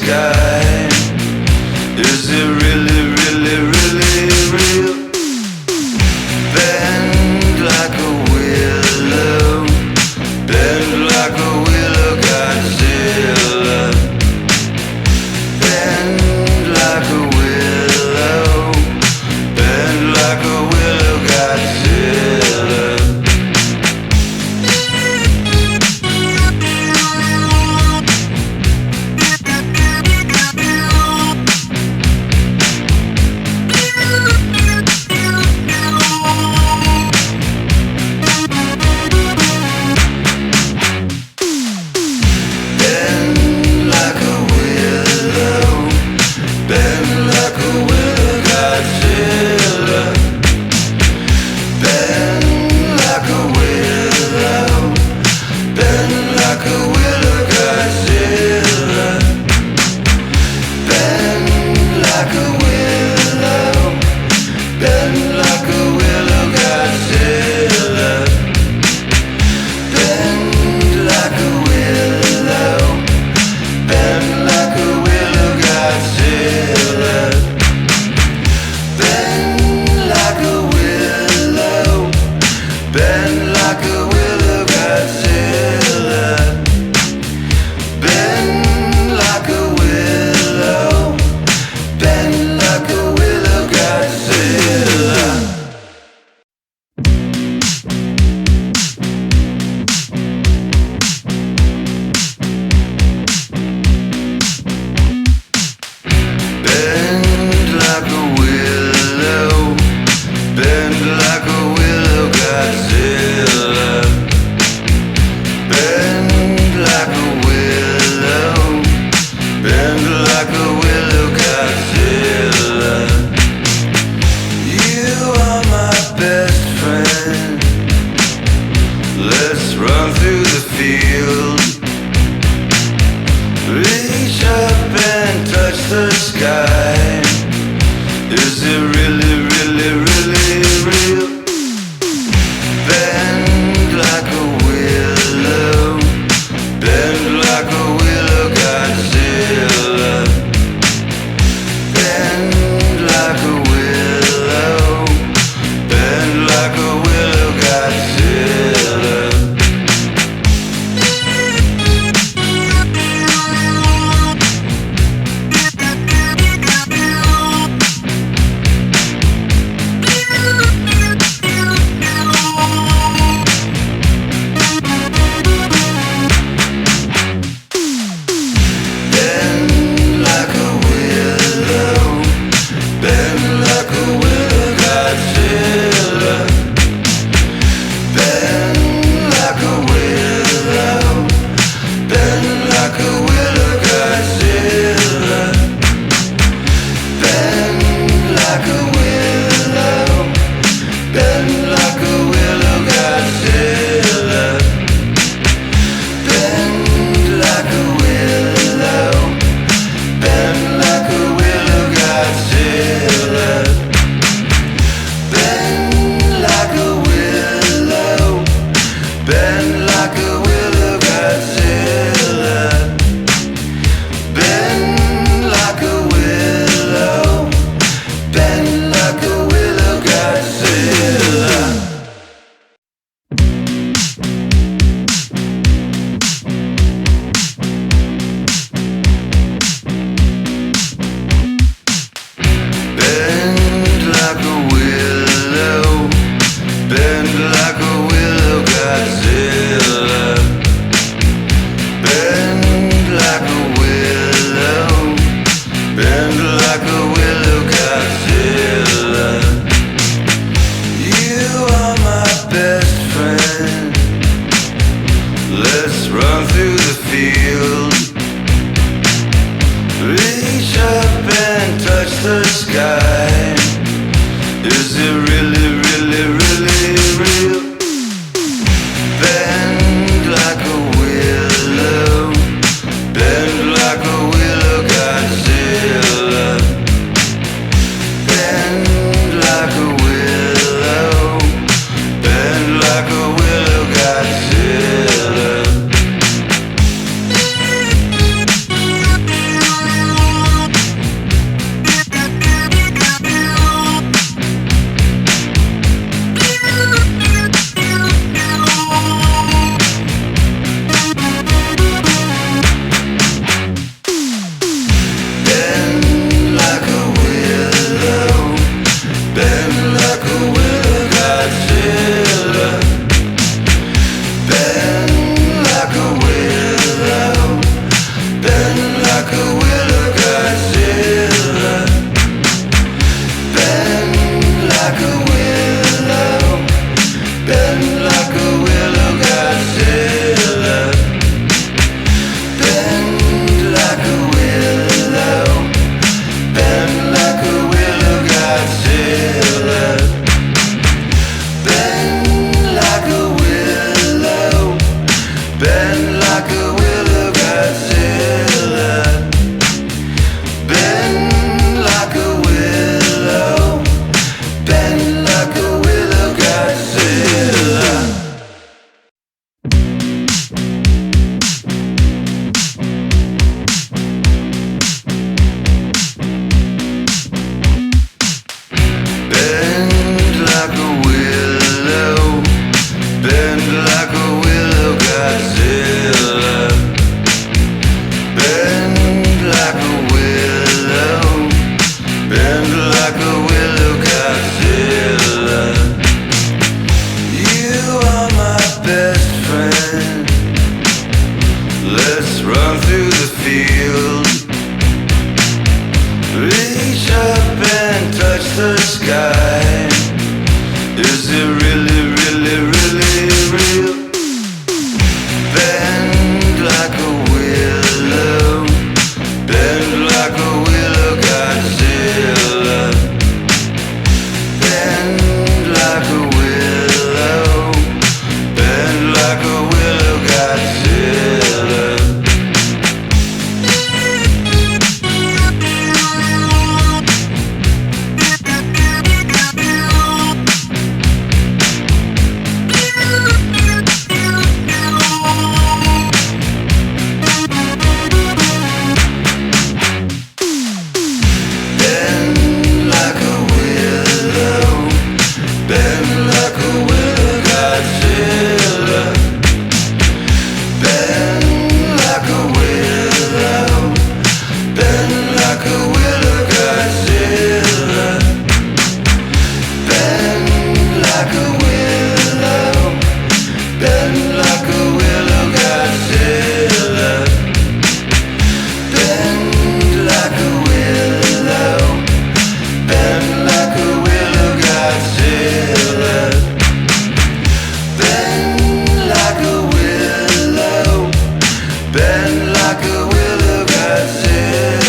sky. Is it really, really, really real? Bend like a willow, bend like a willow, Godzilla. Bend like a willow, bend like a willow, Godzilla. Let's run through the field. Reach up and touch the sky. Is it really, really, really real? Bend like a willow. Bend like a willow, Godzilla. Bend like a willow. Bend like a willow, Godzilla. Bend like a willow. Bend like a willow, Godzilla. Bend like a willow. Bend like a willow, Godzilla. Bend like a willow. Bend like a willow, Godzilla. Bend like a willow. Bend like a willow, Godzilla. Bend like a willow. Bend like a willow, Godzilla.